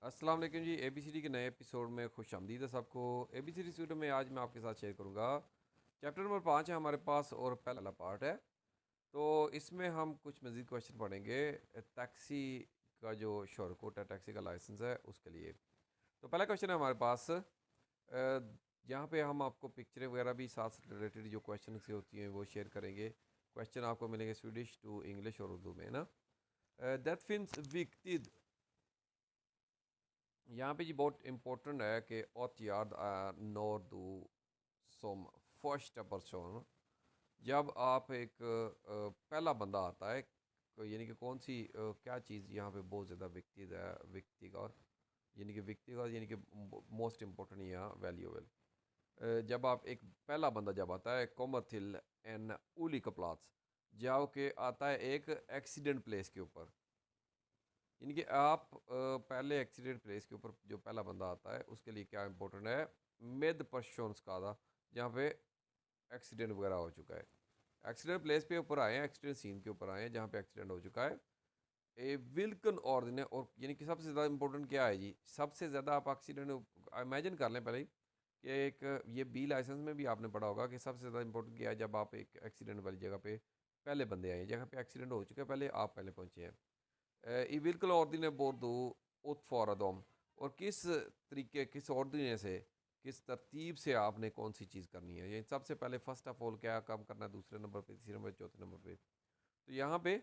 अस्सलाम वालेकुम जी। ABCD के नए एपिसोड में खुश आमदीद है सबको। ABCD स्टूडियो में आज मैं आपके साथ शेयर करूंगा चैप्टर नंबर 5 है हमारे पास और पहला पार्ट है। तो इसमें हम कुछ मज़ीद क्वेश्चन पढ़ेंगे टैक्सी का जो शोर कोड है, टैक्सी का लाइसेंस है उसके लिए। तो पहला क्वेश्चन है हमारे पास जहाँ पे हम आपको पिक्चरें वगैरह भी साथ रिलेटेड जो क्वेश्चन से होती हैं वो शेयर करेंगे। क्वेश्चन आपको मिलेंगे स्वीडिश टू इंग्लिश और उर्दू में ना। दैट फिन्स विक्टिड, यहाँ पे जी बहुत इम्पोर्टेंट है कि åtgärd når du som första person। जब आप एक पहला बंदा आता है यानी कि कौन सी क्या चीज़ यहाँ पे बहुत ज़्यादा विकसित है, व्यक्तिगत यानी कि मोस्ट इम्पोर्टेंट या वैल्यूएबल। जब आप एक पहला बंदा जब आता है कॉमर्थिल एन ओलिका प्लाट्स, जब के आता है एक एक्सीडेंट प्लेस के ऊपर। यानी कि आप पहले एक्सीडेंट प्लेस के ऊपर जो पहला बंदा आता है उसके लिए क्या इंपॉर्टेंट है, मिड पर्सन्स का था जहाँ पे एक्सीडेंट वगैरह हो चुका है। एक्सीडेंट प्लेस पे ऊपर आए हैं, एक्सीडेंट सीन के ऊपर आए हैं जहाँ पे एक्सीडेंट हो चुका है। ए विल्कन ऑर्डिन और यानी कि सबसे ज़्यादा इंपॉर्टेंट क्या है जी, सबसे ज़्यादा आप एक्सीडेंट इमेजिन कर लें पहले ही कि एक ये बी लाइसेंस में भी आपने पढ़ा होगा कि सबसे ज़्यादा इंपॉर्टेंट क्या है जब आप एक एक्सीडेंट वाली जगह पे पहले बंदे आए हैं, जगह पे एक्सीडेंट हो चुका है पहले आप पहले पहुँचे हैं। I vilken ordning bor du utföra dem? और किस तरीके किस ऑर्डिने से किस तरतीब से आपने कौन सी चीज़ करनी है, ये सबसे पहले फर्स्ट ऑफ ऑल क्या काम करना है, दूसरे नंबर पे, तीसरे नंबर, चौथे नंबर पे। तो यहाँ पे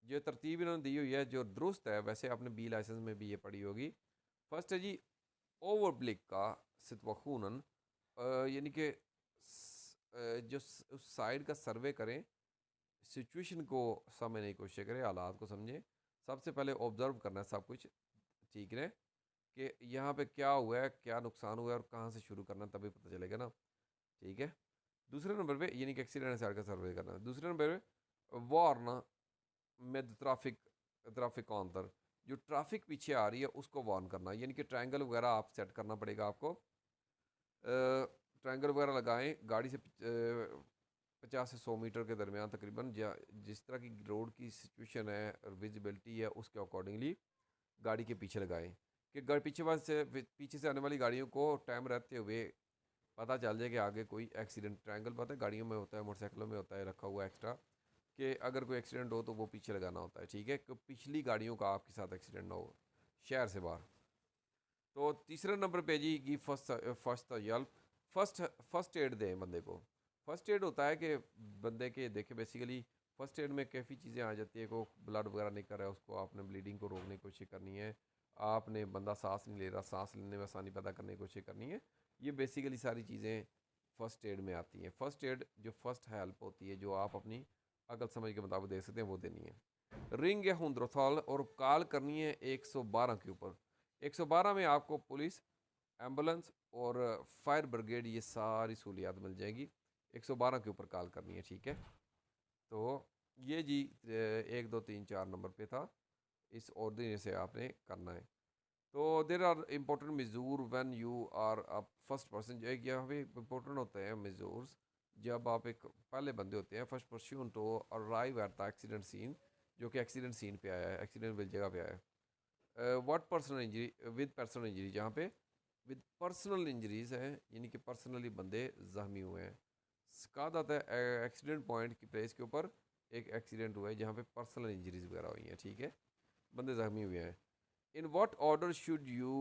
जो तरतीब इन्होंने दी हुई है जो दुरुस्त है, वैसे आपने बी लाइसेंस में भी ये पढ़ी होगी। फर्स्ट है जी ओवरब्लिक का सितवखूनन, यानी कि जो उस साइड का सर्वे करें, सिचुएशन को समझने की कोशिश करें, हालात को समझें। सबसे पहले ऑब्जर्व करना है सब कुछ ठीक है कि यहाँ पे क्या हुआ है, क्या नुकसान हुआ है और कहाँ से शुरू करना है, तभी पता चलेगा ना। ठीक है। दूसरे नंबर पे यानी कि एक्सीडेंट साइड का सर्वे करना है। दूसरे नंबर पे वार्न में ट्रैफिक ट्रैफिक का अंतर, जो ट्रैफिक पीछे आ रही है उसको वार्न करना, यानी कि ट्रायंगल वगैरह आप सेट करना पड़ेगा आपको। ट्रायंगल वगैरह लगाएं गाड़ी से 50 से 100 मीटर के दरमियान तकरीबन, जिस तरह की रोड की सिचुएशन है और विजिबिलिटी है उसके अकॉर्डिंगली गाड़ी के पीछे लगाएं कि पीछे से आने वाली गाड़ियों को टाइम रहते हुए पता चल जाए कि आगे कोई एक्सीडेंट। ट्रायंगल पता है गाड़ियों में होता है, मोटरसाइकिलों में होता है रखा हुआ एक्स्ट्रा, कि अगर कोई एक्सीडेंट हो तो वो पीछे लगाना होता है। ठीक है, कि पिछली गाड़ियों का आपके साथ एक्सीडेंट ना हो शहर से बाहर। तो तीसरे नंबर पे जी की first first help, first first aid दें बंदे को। फर्स्ट एड होता है कि बंदे के देखे बेसिकली फर्स्ट एड में काफ़ी चीज़ें आ जाती है, को ब्लड वगैरह नहीं कर रहा है उसको आपने ब्लीडिंग को रोकने की कोशिश करनी है, आपने बंदा सांस नहीं ले रहा सांस लेने में आसानी पैदा करने की कोशिश करनी है। ये बेसिकली सारी चीज़ें फर्स्ट एड में आती हैं। फर्स्ट एड जो फर्स्ट हेल्प होती है जो आप अपनी अकल समझ के मुताबिक दे सकते हैं वो देनी है। रिंग या हुंद्रोथॉल और कॉल करनी है 112 के ऊपर। 112 में आपको पुलिस, एम्बुलेंस और फायर ब्रिगेड ये सारी सहूलियात मिल जाएगी। 112 के ऊपर कॉल करनी है। ठीक है। तो ये जी 1 2 3 4 नंबर पे था, इस ऑर्डिनरी से आपने करना है। तो there are important measure when you are a first person, जो एक यहाँ पे इम्पोर्टेंट होते हैं मेजूर्स जब आप एक पहले बंदे होते हैं। First person to arrive at the accident scene, जो कि एक्सीडेंट सीन पे आया है, एक्सीडेंट वाली जगह पे आया है। What personal injury, with personal injury, जहाँ पे विद पर्सनल इंजरीज हैं यानी कि पर्सनली बंदे जख्मी हुए हैं। कहा जाता है एक्सीडेंट पॉइंट की प्लेस के ऊपर एक एक्सीडेंट हुआ है जहाँ पे पर्सनल इंजरीज वगैरह हुई हैं। ठीक है, बंदे जख्मी हुए हैं। In what order should you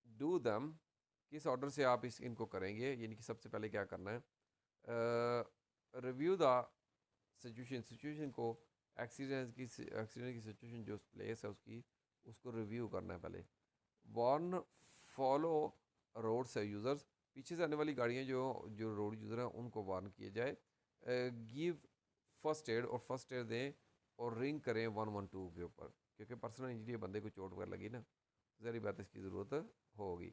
do दम, किस ऑर्डर से आप इनको करेंगे, यानी कि सबसे पहले क्या करना है, रिव्यू द सिचुएशन, सिचुएशन को एक्सीडेंट की सिचुएशन जो प्लेस है उसकी उसको रिव्यू करना है पहले। वार्न फॉलो रोड से यूज़र्स, पीछे से आने वाली गाड़ियाँ जो जो रोड यूज़र हैं उनको वार्न किया जाए। गिव फर्स्ट एड, और फर्स्ट एड दें और रिंग करें 112 के ऊपर, क्योंकि पर्सनल इंजरी बंदे को चोट वगैरह लगी ना, ज़री बात इसकी ज़रूरत होगी।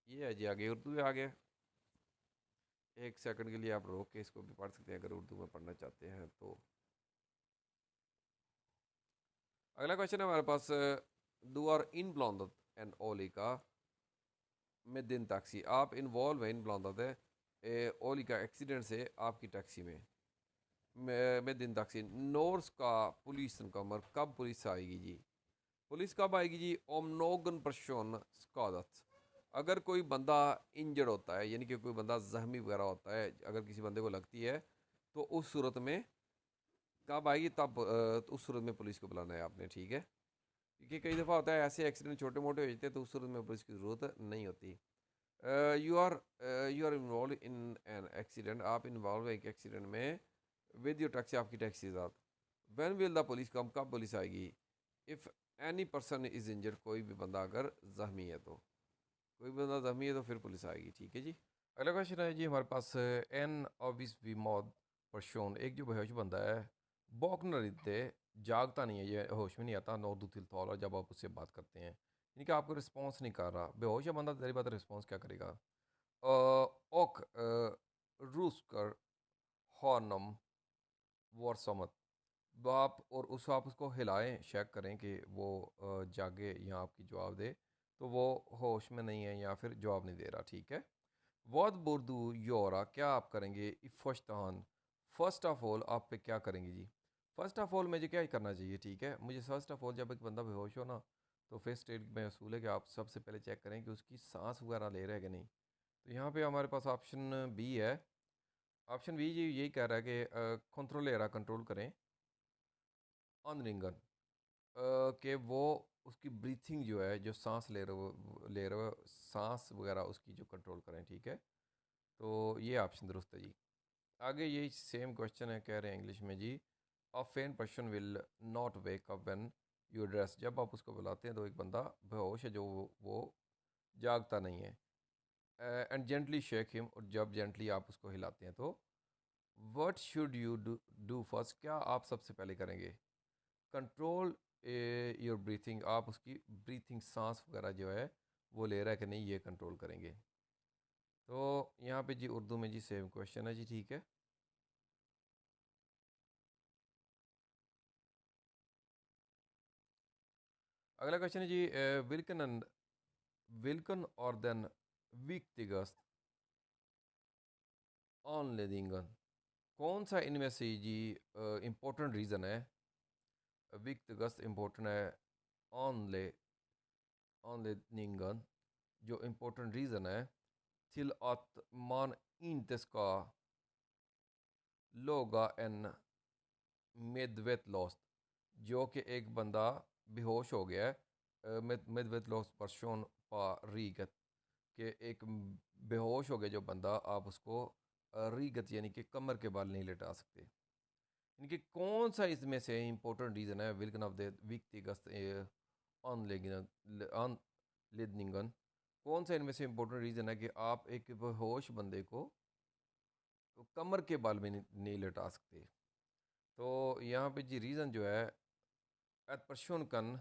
ये है जी, आगे उर्दू में आ गया। एक सेकंड के लिए आप रोक के इसको भी पढ़ सकते हैं अगर उर्दू में पढ़ना चाहते हैं तो। अगला क्वेश्चन है हमारे पास, दो आर इन ब्लॉन्द एंड ओली का में दिन टैक्सी, आप इन्वॉल्व है इन ब्लॉन्द ओली का एक्सीडेंट से आपकी टैक्सी में। मैं दिन तक नोर्स का पुलिस कमर कब पुलिस आएगी जी? पुलिस कब आएगी जी? ओम नोगन प्रशोन स्कादत, अगर कोई बंदा इंजर्ड होता है, यानी कि कोई बंदा जख्मी वगैरह होता है, अगर किसी बंदे को लगती है, तो उस सूरत में कब आएगी? तब तो उस सूरत में पुलिस को बुलाना है आपने, ठीक है? क्योंकि कई दफ़ा होता है ऐसे एक्सीडेंट छोटे मोटे हो जाते हैं, तो उस सूरत में पुलिस की ज़रूरत नहीं होती। You are involve in an accident, आप इन्वॉल्व है एक एक्सीडेंट में विद योर टैक्सी, आपकी टैक्सी के साथ। When will the police come, कब पुलिस आएगी? If any person is injured, कोई भी बंदा अगर जख्मी है, तो कोई भी बंदा जख्मी है तो फिर पुलिस आएगी, ठीक है जी। अगला क्वेश्चन है जी हमारे पास, एन ऑबिस वी मौत परशोन, एक जो बेहोश बंदा है, बौखना रीते, जागता नहीं है, ये होश में नहीं आता, नौ दो तिल तौला, जब आप उससे बात करते हैं, यानी कि आपको रिस्पॉन्स नहीं कर रहा, बेहोश है बंदा, तेरी बात रिस्पॉन्स क्या करेगा? ओक रूस्कर हॉर्नम वॉरसमत, आप और उस आप उसको हिलाएं, चेक करें कि वो जागे या आपकी जवाब दे, तो वो होश में नहीं है या फिर जवाब नहीं दे रहा, ठीक है? वॉट बुर्दू योरा, क्या आप करेंगे? इफ़्तान, फर्स्ट ऑफ ऑल आप पे क्या करेंगे जी? फर्स्ट ऑफ ऑल मुझे क्या करना चाहिए, ठीक है? मुझे फर्स्ट ऑफ ऑल, जब एक बंदा बेहोश हो ना, तो फर्स्ट एड में असूल है कि आप सबसे पहले चेक करें कि उसकी सांस वगैरह ले रहा है कि नहीं। तो यहाँ पे हमारे पास ऑप्शन बी है। ऑप्शन बी जी यही कह रहा है कि कंट्रोल ले रहा, कंट्रोल करें ऑन रिंगन, कि वो उसकी ब्रीथिंग जो है, जो सांस ले रहे हो, सांस वगैरह उसकी जो कंट्रोल करें, ठीक है? तो ये ऑप्शन दुरुस्त है जी। आगे यही सेम क्वेश्चन है, कह रहे हैं इंग्लिश में जी, a faint person will not wake up when you dress, जब आप उसको बुलाते हैं तो एक बंदा बेहोश है जो वो जागता नहीं है। एंड जेंटली शेक हिम, और जब जेंटली आप उसको हिलाते हैं, तो what should you do first, क्या आप सबसे पहले करेंगे? कंट्रोल योर ब्रीथिंग, आप उसकी ब्रीथिंग, सांस वगैरह जो है वो ले रहा है कि नहीं, ये कंट्रोल करेंगे। तो यहाँ पे जी उर्दू में जी सेम क्वेश्चन है जी, ठीक है? अगला क्वेश्चन है जी, विल्कन और देन विक्तिगत ऑनलेडिंगन, कौन सा इनमें से जी इम्पोर्टेंट रीज़न है? विक्तिगत इम्पोर्टेंट है, ऑनले ऑनलेडिंगन जो इम्पोर्टेंट रीज़न है, till att man inte ska låga en medvetslöst, जो कि एक बंदा बेहोश हो गया है, medvetslöst person på riket, कि एक बेहोश हो गया जो बंदा, आप उसको रीगत यानी कि कमर के बाल नहीं लेटा सकते। इनके कौन सा इसमें से इंपॉर्टेंट रीज़न है? विल्कन ऑफ द विक्तिगत ऑन लिदनिंगन, कौन सा इनमें से इंपॉर्टेंट रीज़न है कि आप एक बेहोश बंदे को तो कमर के बाल में नहीं लेटा सकते? तो यहाँ पे जी रीज़न जो है, एट परशुन कन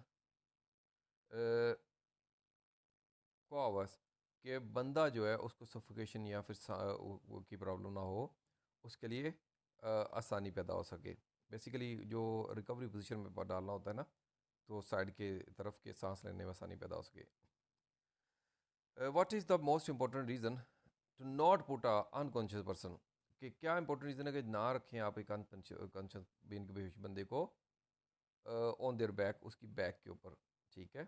कोवस, कि बंदा जो है उसको सफोकेशन या फिर की प्रॉब्लम ना हो, उसके लिए आसानी पैदा हो सके। बेसिकली जो रिकवरी पोजीशन में डालना होता है ना, तो साइड के तरफ के सांस लेने में आसानी पैदा हो सके। What is the most important reason to not put a unconscious person, कि क्या इंपॉर्टेंट रीज़न है कि ना रखें आप एक अनकॉन्शियस बीन के बेहोश बंदे को ऑन देयर बैक, उसकी बैक के ऊपर, ठीक है?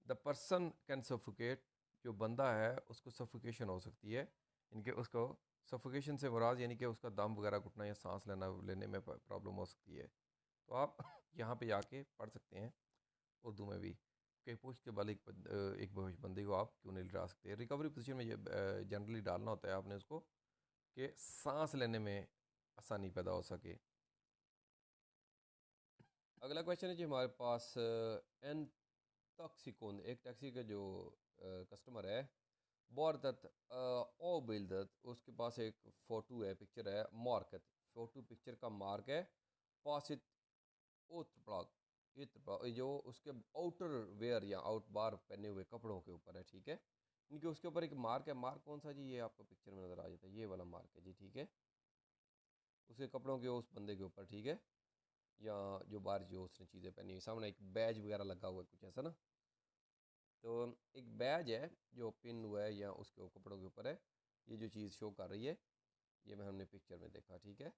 द पर्सन कैन सफोकेट, जो बंदा है उसको सफोकेशन हो सकती है, इनके उसको सफोकेशन से मुराद यानी कि उसका दम वगैरह घुटना या सांस लेने में प्रॉब्लम हो सकती है। तो आप यहाँ पे जाके पढ़ सकते हैं उर्दू में भी, कि पूछ के बल एक बेहोश बंदे को आप क्यों नहीं लगा सकते। रिकवरी पोजीशन में ये जनरली डालना होता है आपने उसको, कि सांस लेने में आसानी पैदा हो सके। अगला क्वेश्चन है जी हमारे पास, एन टॉक्सिकोन, एक टैक्सी का जो कस्टमर है, Bordat Obildat, उसके पास एक फ़ोटो है, पिक्चर है, मार्केट, फ़ोटो पिक्चर का मार्क है, पासित उत्प्लाग, इत्प्लाग, जो उसके आउटर वेयर या आउट बार पहने हुए कपड़ों के ऊपर है, ठीक है? इनके उसके ऊपर एक मार्क है, मार्क कौन सा जी? ये आपको पिक्चर में नज़र आ जाता है, ये वाला मार्क है जी, ठीक है? उसके कपड़ों के उस बंदे के ऊपर, ठीक है? या जो बाहर जो उसने चीज़ें पहनी हुई, सामने एक बैज वगैरह लगा हुआ है, कुछ ऐसा ना। तो एक बैज है जो पिन हुआ है या उसके कपड़ों के ऊपर है, ये जो चीज़ शो कर रही है, ये मैं हमने पिक्चर में देखा, ठीक है?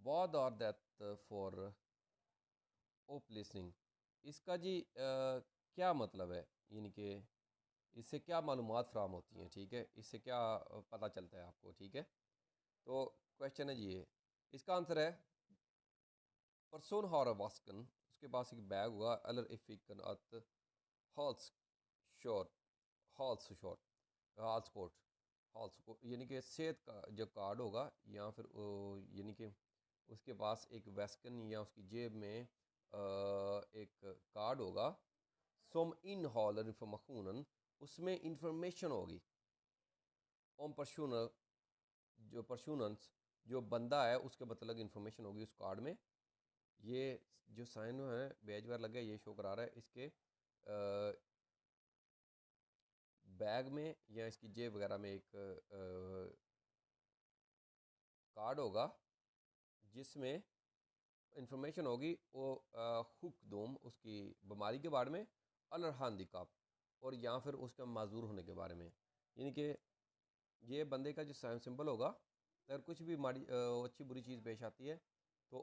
वॉद और दैट फॉर ओप लिसनिंग, इसका जी क्या मतलब है, यानी कि इससे क्या मालूमात फ़राहम होती हैं, ठीक है, इससे क्या पता चलता है आपको, ठीक है। तो क्वेश्चन है जी ये, इसका आंसर है परसोन har vasken, उसके पास एक बैग हुआ अलर इफिकन अत हॉल्स शॉट हॉल्स शॉट हॉल्स कोट हॉल्स कोट, यानी कि सेहत का जो कार्ड होगा, या फिर यानी कि उसके पास एक वेस्कन या उसकी जेब में एक कार्ड होगा, सोम इन हॉलर इंफॉर्मेशन, उसमें इंफॉर्मेशन होगी ओम परशूनर, जो परशूनस जो बंदा है उसके मतलब इंफॉर्मेशन होगी उस कार्ड में। ये जो साइन है बेज बार लगा है, ये शो करा रहा है इसके बैग में या इसकी जेब वगैरह में एक कार्ड होगा जिसमें इंफॉर्मेशन होगी वो हुक दोम उसकी बीमारी के बारे में, अलरहान दिकाप, और या फिर उसका माजूर होने के बारे में। यानी कि ये बंदे का जो साइन सिंबल होगा, अगर कुछ भी माड़ी अच्छी बुरी चीज़ पेश आती है तो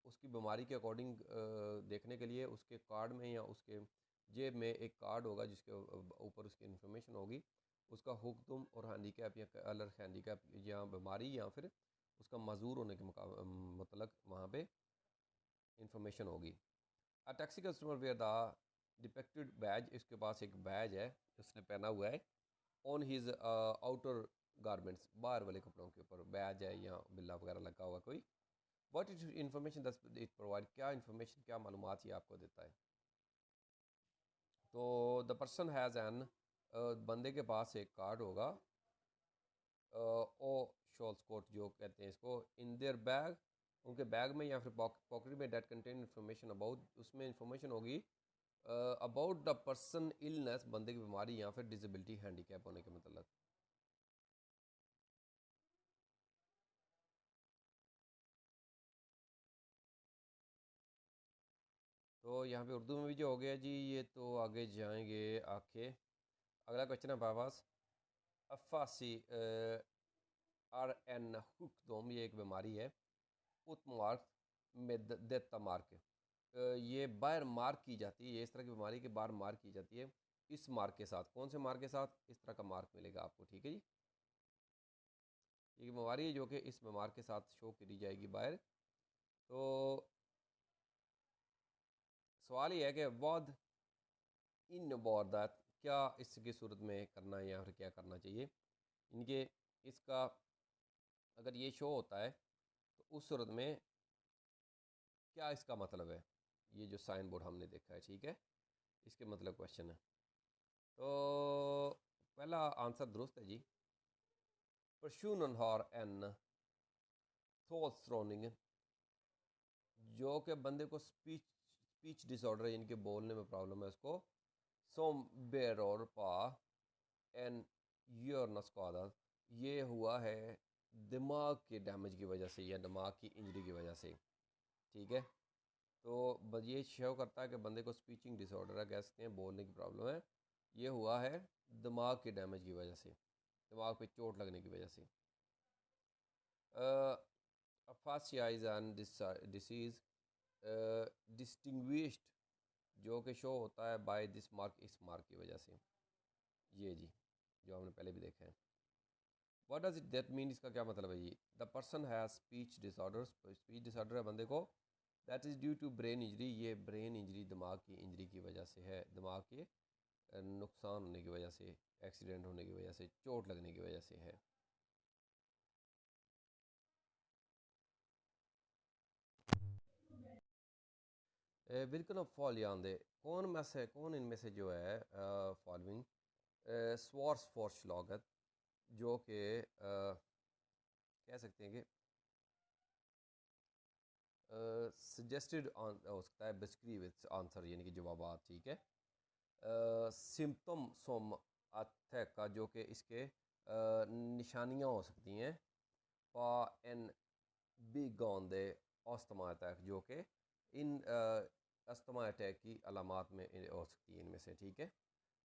उसकी बीमारी के अकॉर्डिंग देखने के लिए उसके कार्ड में या उसके जेब में एक कार्ड होगा जिसके ऊपर उसकी इन्फॉर्मेशन होगी, उसका हुक्म और हैंडीकैप या अलर हैंडीकैप या बीमारी या फिर उसका मजूर होने के मतलब वहाँ पे इंफॉर्मेशन होगी। A taxi customer wear the depicted badge, इसके पास एक बैज है उसने पहना हुआ है, ऑन हिज आउटर गारमेंट्स, बाहर वाले कपड़ों के ऊपर बैज है या बिल्ला वगैरह लगा हुआ कोई। What is information thus it provide, क्या इन्फॉर्मेशन क्या मालूमात ये आपको देता है। तो द पर्सन हैज़ एन, बंदे के पास एक कार्ड होगा, ओ शॉल्स कोट जो कहते हैं इसको, इन देयर बैग, उनके बैग में या फिर पॉकेट में, डेट कंटेन इन्फॉर्मेशन अबाउट, उसमें इंफॉर्मेशन होगी अबाउट द पर्सन इलनेस, बंदे की बीमारी या फिर डिसेबिलिटी हैंडीकैप होने के मतलब। तो यहाँ पे उर्दू में भी जो हो गया जी, ये तो आगे जाएंगे आके। अगला क्वेश्चन है हमारे पास, अफ़ासी आर एन हुक्दोम, ये एक बीमारी है, उत्मार्क में देता मार्क, ये बाहर मार्क की जाती है, ये इस तरह की बीमारी के बाहर मार्क की जाती है इस मार्क के साथ, कौन से मार्क के साथ, इस तरह का मार्क मिलेगा आपको, ठीक है जी। ये बीमारी है जो कि इस बीमार के साथ शो करी जाएगी बाहर। तो सवाल ये है कि वॉद इन वारदात, क्या इसकी सूरत में करना है या फिर क्या करना चाहिए, इनके इसका अगर ये शो होता है तो उस सूरत में क्या इसका मतलब है, ये जो साइन बोर्ड हमने देखा है, ठीक है, इसके मतलब क्वेश्चन है। तो पहला आंसर दुरुस्त है जी, परशून हॉर एन थॉल्स सराउंडिंग, जो कि बंदे को स्पीच स्पीच डिसऑर्डर है, इनके बोलने में प्रॉब्लम है उसको, सोम बेर और पा एन ईयर नस्कादा, ये हुआ है दिमाग के डैमेज की वजह से या दिमाग की इंजरी की वजह से, ठीक है। तो ये शो करता है कि बंदे को स्पीचिंग डिसऑर्डर है, कह सकते हैं बोलने की प्रॉब्लम है, ये हुआ है दिमाग के डैमेज की वजह से, दिमाग पे चोट लगने की वजह से। अफासियाइज एंड डिसीज़ डिस्टिंग्विश्ड, जो कि शो होता है बाय दिस मार्क, इस मार्क की वजह से, ये जी जो हमने पहले भी देखा है। What does it that mean, इसका क्या मतलब है, ये the person has speech disorder, speech disorder है बंदे को, that is due to brain injury, ये ब्रेन इंजरी दिमाग की इंजरी की वजह से है, दिमाग के नुकसान होने की वजह से, एक्सीडेंट होने की वजह से, चोट लगने की वजह से है। बिल्कुल अब फॉल याद है, कौन इनमें से जो है फॉलोइंग स्वार्स फॉर श्लॉगत, जो कि कह सकते हैं कि सजेस्टेड हो सकता है बेसिकली विथ आंसर, यानी कि जवाब, ठीक है। सिम्टम सोम अथक का, जो कि इसके निशानियाँ हो सकती हैं, पा एन बी गौंदे अस्थमा अटैक, जो कि इन अस्थमा अटैक की अलामात में हो सकती है, इनमें से, ठीक है,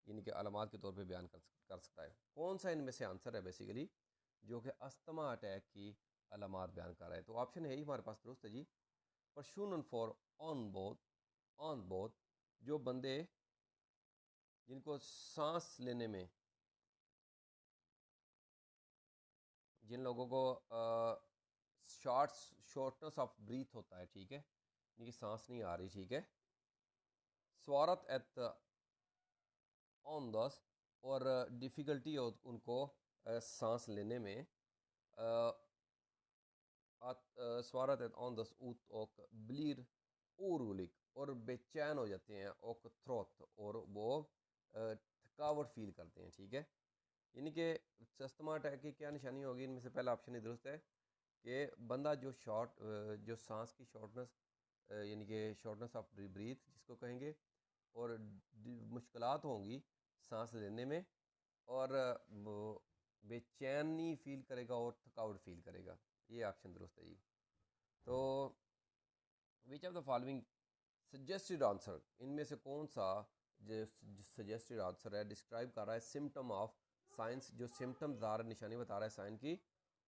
इनके अलामात के तौर पे बयान कर सकता है। कौन सा इनमें से आंसर है बेसिकली जो कि अस्थमा अटैक की अलामात बयान कर रहा है। तो ऑप्शन है ही हमारे पास दुरुस्त है जी, परशून फॉर ऑन बोथ, जो बंदे जिनको सांस लेने में, जिन लोगों को शॉर्टनेस ऑफ ब्रीथ होता है, ठीक है, इनकी सांस नहीं आ रही, ठीक है, स्वारत एट ऑन दस, और डिफ़िकल्टी हो उनको सांस लेने में, स्वारत एट ऑन दस ऊत और ब्लीर ओरुलिक, और बेचैन हो जाते हैं और थ्रोत, और वो थकावट फील करते हैं, ठीक है। यानी कि अस्थमा अटैक की क्या निशानी होगी, इनमें से पहला ऑप्शन ही दुरुस्त है कि बंदा जो सांस की शॉर्टनेस, यानी कि शॉर्टनेस ऑफ ब्रीथ जिसको कहेंगे, और मुश्किलात होंगी सांस लेने में, और वो बेचैनी फील करेगा और थकावट फील करेगा। ये ऑप्शन दुरुस्त है जी। तो which of the following suggested answer, इनमें से कौन सा जो सजेस्टेड आंसर है डिस्क्राइब कर रहा है सिम्टम ऑफ साइंस, जो सिम्टम्स आ रहा है, निशानी बता रहा है साइन की,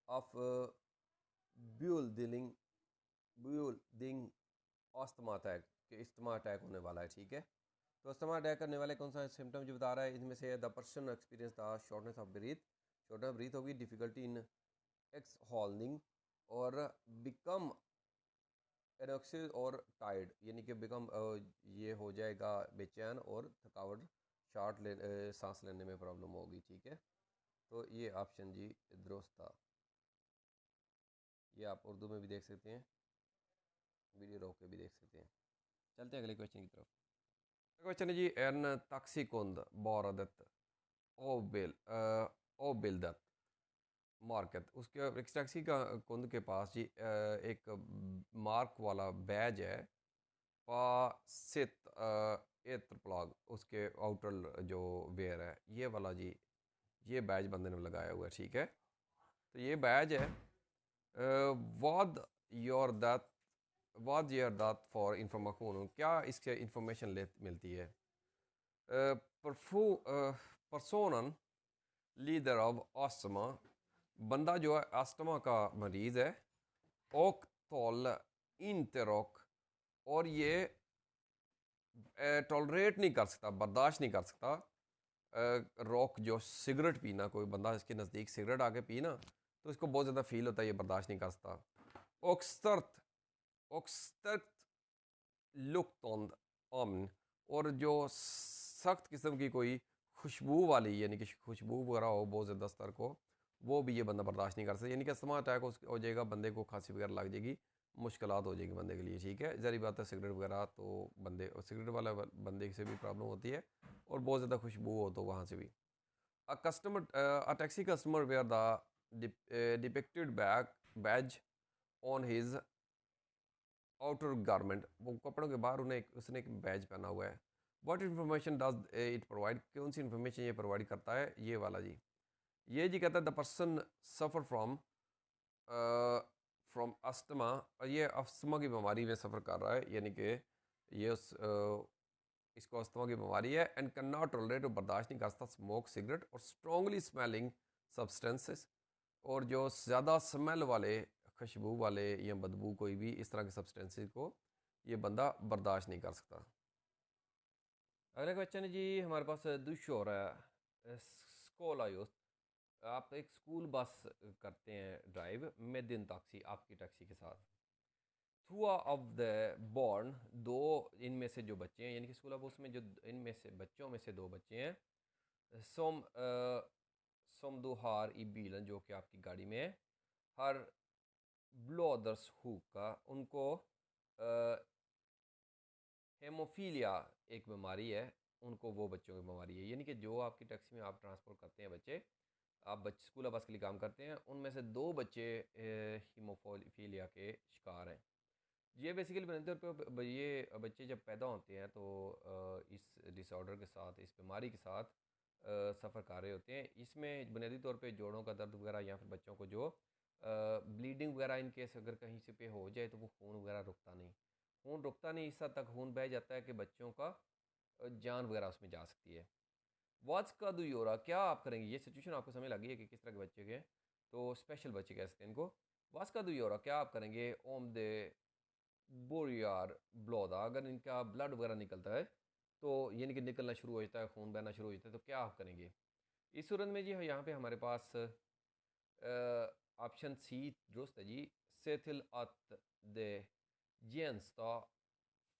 ऑफ ब्यूल दिलिंग ब्यूल दिंग अस्थमा अटैक, कि अस्थमा अटैक होने वाला है, ठीक है। तो अस्थमा अटैक करने वाले कौन सा सिम्टम जो बता रहा है, इनमें से the person experience the shortness of breath, shortness of breath होगी, डिफिकल्टी इन एक्स हॉल्निंग, और बिकम एनोक्सिस और टाइड, यानी कि बिकम ये हो जाएगा बेचैन और थकावट, सांस लेने में प्रॉब्लम होगी, ठीक है। तो ये ऑप्शन जी दुरुस्त था। ये आप उर्दू में भी देख सकते हैं, वीडियो रोक के भी देख सकते हैं। चलते हैं अगले क्वेश्चन की तरफ। क्वेश्चन है जी, एन ताक्सीकुंद बोरदत ओ बिलदत मार्केट, उसके एक टैक्सी का कुंद के पास जी एक मार्क वाला बैज है, पासित एत्र प्लाग, उसके आउटर जो वेयर है ये वाला जी, ये बैज बंदे ने लगाया हुआ है, ठीक है। तो ये बैज है, वाद योर दैट वाद योर दैट फॉर इंफॉर्मेशन, क्या इसके इंफॉर्मेशन ले मिलती है। परफू परसोनन लीडर ऑफ आस्थमा, बंदा जो है आस्थमा का मरीज़ है, ओक तोल इंटरॉक, और ये टॉलरेट नहीं कर सकता, बर्दाश्त नहीं कर सकता, रॉक जो सिगरेट पीना, कोई बंदा इसके नज़दीक सिगरेट आके पी ना तो इसको बहुत ज़्यादा फील होता है, ये बर्दाश्त नहीं कर सकता। ओक्स्तर्त ओक्स्तर्त लुक्तोंद अमन, और जो सख्त किस्म की कोई खुशबू वाली, यानी कि खुशबू वगैरह हो बहुत ज़्यादा स्तर को, वो भी ये बंदा बर्दाश्त नहीं कर सकता, यानी कि अस्थमा अटैक हो जाएगा, बंदे को खांसी वगैरह लग जाएगी, मुश्किलात हो जाएगी बंदे के लिए, ठीक है। जरी बात है सिगरेट वगैरह तो बंदे, और सिगरेट वाला बंदे से भी प्रॉब्लम होती है, और बहुत ज़्यादा खुशबू हो तो वहाँ से भी। A taxi customer wear the depicted badge on his outer garment, वो कपड़ों के बाहर उसने एक बैज पहना हुआ है। What information does it provide, कौन सी इन्फॉर्मेशन ये प्रोवाइड करता है, ये वाला जी। ये जी कहता है the person suffer from asthma, और ये अस्थमा की बीमारी में सफ़र कर रहा है, यानी कि ये इसको अस्थमा की बीमारी है, एंड कैन नॉट टॉलरेट, बर्दाश्त नहीं कर सकता स्मोक सिगरेट और स्ट्रॉन्गली स्मेलिंग सब्सटेंसेस, और जो ज़्यादा स्मेल वाले, खुशबू वाले या बदबू कोई भी इस तरह के सब्सटेंसेस को ये बंदा बर्दाश्त नहीं कर सकता। अगला क्वेश्चन है जी हमारे पास, दुश हो रहा है स्कूल आयुस्त, आप एक स्कूल बस करते हैं ड्राइव मेदिन टैक्सी, आपकी टैक्सी के साथ, थ्रू ऑफ द बॉर्न, दो इनमें से जो बच्चे हैं, यानी कि स्कूल बस में जो इनमें से बच्चों में से दो बच्चे हैं, सोम दो हार ई बीलन, जो कि आपकी गाड़ी में है, हर ब्लोदर्स हु का, उनको हेमोफीलिया एक बीमारी है, उनको वो बच्चों की बीमारी है, यानी कि जो आपकी टैक्सी में आप ट्रांसपोर्ट करते हैं बच्चे, आप बच्चे स्कूल बस के लिए काम करते हैं, उनमें से दो बच्चे हीमोफीलिया के शिकार हैं। ये बेसिकली बुनियादी तौर पे ये बच्चे जब पैदा होते हैं तो इस डिसऑर्डर के साथ, इस बीमारी के साथ सफ़र कर रहे होते हैं। इसमें बुनियादी तौर पे जोड़ों का दर्द वगैरह, या फिर बच्चों को जो ब्लीडिंग वगैरह इन केस अगर कहीं से पे हो जाए तो वो खून वगैरह रुकता नहीं, खून रुकता नहीं, इस हद तक खून बह जाता है कि बच्चों का जान वगैरह उसमें जा सकती है। वाट्स का दू योरा, क्या आप करेंगे, ये सिचुएशन आपको समझ लगी है कि किस तरह के बच्चे के, तो स्पेशल बच्चे कह सकते हैं इनको। Vad ska du göra? क्या आप करेंगे? Om det börjar blöda, अगर इनका ब्लड वगैरह निकलता है तो यानी कि निकलना शुरू हो जाता है, खून बहना शुरू हो जाता है, तो क्या आप करेंगे? इस सूरत में जी यहाँ पे हमारे पास ऑप्शन सी दुरुस्त है जी। Se till att det gensta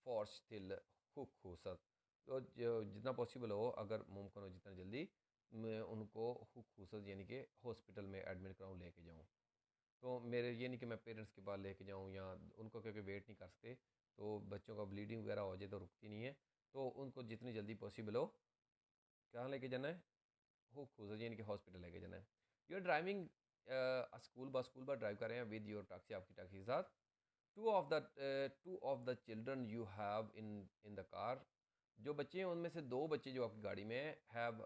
फॉर्स till sjukhuset। तो जो जितना पॉसिबल हो, अगर मुमकिन हो जितना जल्दी, मैं उनको sjukhuset यानी कि हॉस्पिटल में एडमिट कराऊँ, लेके जाऊँ। तो मेरे ये नहीं कि मैं पेरेंट्स के पास लेके जाऊँ या उनको, क्योंकि वेट नहीं कर सकते, तो बच्चों का ब्लीडिंग वगैरह हो जाए तो रुकती नहीं है, तो उनको जितनी जल्दी पॉसिबल हो कहाँ लेके जाना है? sjukhuset यानी कि हॉस्पिटल लेके जाना है। You are driving school bus drive कर रहे हैं विद योर टैक्सी, आपकी टैक्सी के साथ। Two of the children you have in the car. जो बच्चे हैं उनमें से दो बच्चे जो आपकी गाड़ी में हैव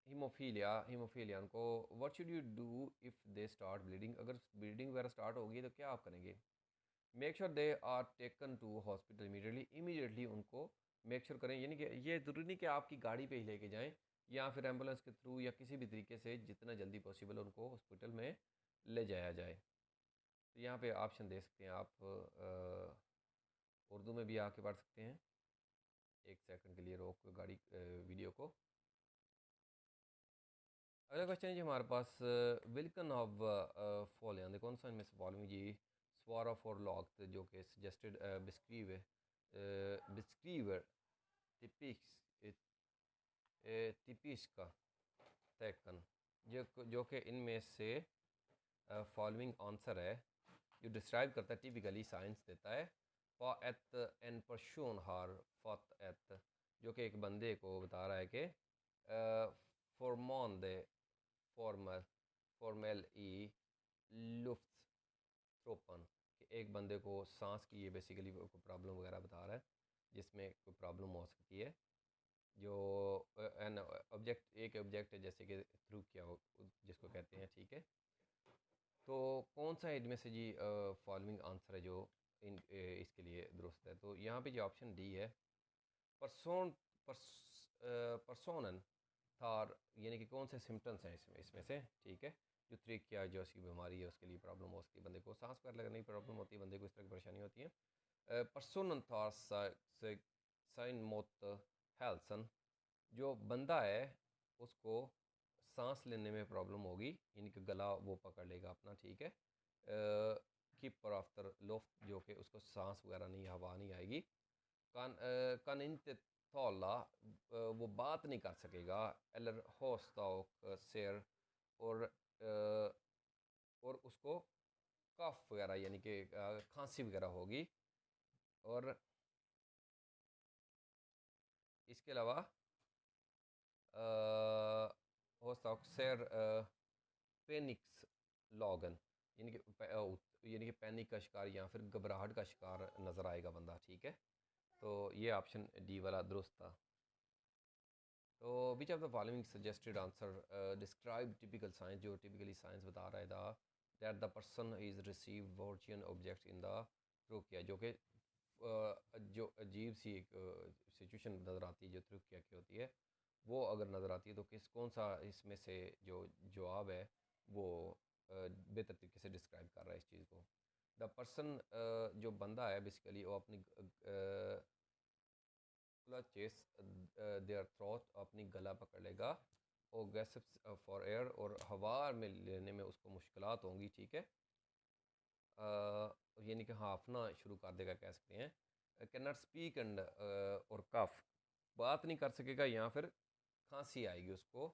हीमोफीलिया उनको, what should you do if they start bleeding? अगर ब्लीडिंग वगैरह स्टार्ट होगी तो क्या आप करेंगे? Make sure they are taken to hospital immediately उनको मेक श्योर करें, यानी कि ये ज़रूरी नहीं कि आपकी गाड़ी पे ही लेके जाएं, या फिर एम्बुलेंस के थ्रू या किसी भी तरीके से जितना जल्दी पॉसिबल उनको हॉस्पिटल में ले जाया जाए। तो यहाँ पे ऑप्शन दे सकते हैं आप, उर्दू में भी आके पढ़ सकते हैं। एक सेकंड के लिए रोक गाड़ी वीडियो को। अगला क्वेश्चन है जी हमारे पास, विल्कन ऑफ फॉलोइंग, कौन सा इनमें से फॉलोइंग जी स्वारा फॉर लॉक जो कि सजेस्टेड बिस्क्रीवर टिपिक्स टिपिस का तैकन, जो कि इनमें से फॉलोइंग आंसर है जो डिस्क्राइब करता है, टिपिकली साइंस देता है फॉर एत एन परशून हार फॉत एत, जो कि एक बंदे को बता रहा है कि फॉर्मॉन दे फॉर्मल फॉर्मेल ई लुफ्ट थ्रोपन, कि एक बंदे को सांस की, ये बेसिकली कोई प्रॉब्लम वगैरह बता रहा है जिसमें कोई प्रॉब्लम हो सकती है। जो एन ऑब्जेक्ट, एक ऑब्जेक्ट है जैसे कि थ्रू किया हो जिसको कहते हैं, ठीक है। तो कौन सा इनमें से जी फॉलोइंग आंसर है जो इसके लिए दुरुस्त है? तो यहाँ पे जो ऑप्शन डी है, परसोन परसोनन थार, यानी कि कौन से सिम्टम्स हैं इसमें से, ठीक है। जो थ्रिक या जो उसकी बीमारी है उसके लिए प्रॉब्लम हो सकती है, बंदे को सांस पर लगने की प्रॉब्लम होती है, बंदे को इस तरह की परेशानी होती है। परसोनन थार साइन मोत हेल्सन, जो बंदा है उसको सांस लेने में प्रॉब्लम होगी, यानी कि गला वो पकड़ लेगा अपना, ठीक है। कीपर आफ्टर लोफ्ट, जो कि उसको सांस वगैरह नहीं, हवा नहीं आएगी। kan inte tala, वो बात नहीं कर सकेगा, eller hosta och ser, और और उसको कफ वगैरह यानी कि खांसी वगैरह होगी, और इसके अलावा होsta och ser पेनिक्स लॉगन, यानी कि यानी कि पैनिक का शिकार या फिर घबराहट का शिकार नज़र आएगा बंदा, ठीक है। तो ये ऑप्शन डी वाला दुरुस्त था। तो which of the following suggested answer describe typical signs, जो टिपिकली साइंस बता रहा है था that the person is receive version object in the थ्रूकिया, जो कि जो अजीब सी एक सिचुएशन नज़र आती है जो थ्रूकिया की होती है, वो अगर नज़र आती है तो कौन सा इसमें से जो जवाब है वो बेहतर तरीके से डिस्क्राइब कर रहा है इस चीज़ को। द पर्सन, जो बंदा है बेसिकली वो अपनी क्लचेस देयर थ्रोट, अपनी गला पकड़ लेगा, और गैसेप्स फॉर एयर, और हवा में लेने में उसको मुश्किलात होंगी, ठीक है। यानी कि हाँफना शुरू कर देगा, कह सकते हैं। कैन नॉट स्पीक एंड और कफ, बात नहीं कर सकेगा या फिर खांसी आएगी उसको।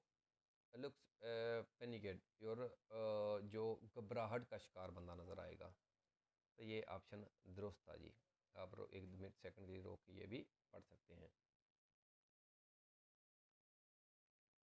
लुक्स पेनिकेट और जो घबराहट का शिकार बंदा नज़र आएगा। तो ये ऑप्शन दुरुस्त था जी। आप एक मिनट सेकंड के लिए रोक के ये भी पढ़ सकते हैं।